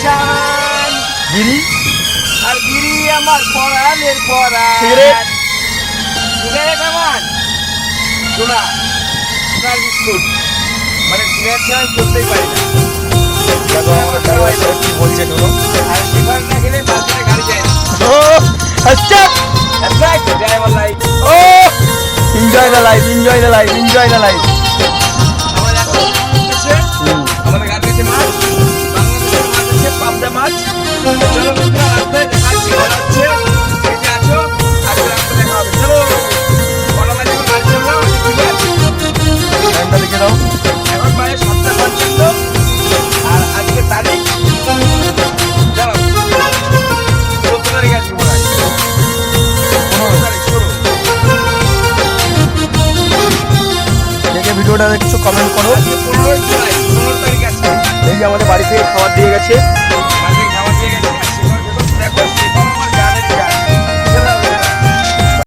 শান। বিড়ি আর বিড়ি আমার পরাণের পরাণ। সিগারেট সিগারেট আমার শোনা সোনার বিস্কুট, মানে সিগারেট ছাড়া আমি চলতেই পারি না। দেখো আমাদের ড্রাইভার সাহেব কি বলছে শুনো। আর সিগারেট না খেলে বাজারে গাড়ি যায় না। ও আচ্ছা That's right, driver life. ও enjoy the life, enjoy the life, enjoy the life. আমাদের এখন হচ্ছে আমাদের ঘাটে আছে মাছ, বাংলাদেশের মাছ আছে পাবদা মাছ। চলো বন্ধুরা, রাস্তায় দেখাচ্ছি ভালো হচ্ছে। এই যে আছো, আজকে রাস্তায় দেখা হবে। চলো কটা বাজে এখন গাড়ি চালাও, আমি ঠিক আছে। টাইমটা লিখে দাও। এখন বাজে 7:55 আর আজকে তারিখ দাঁড়াও 14 তারিখ আজকে মনে হয়। 15 তারিখ শুরু। দেখে ভিডিওটা দেখছো কমেন্ট করো। আজকে 15 জুলাই, 15 তারিখ আজকে। এই যে আমাদের বাড়ি থেকে খাবার দিয়ে গেছে।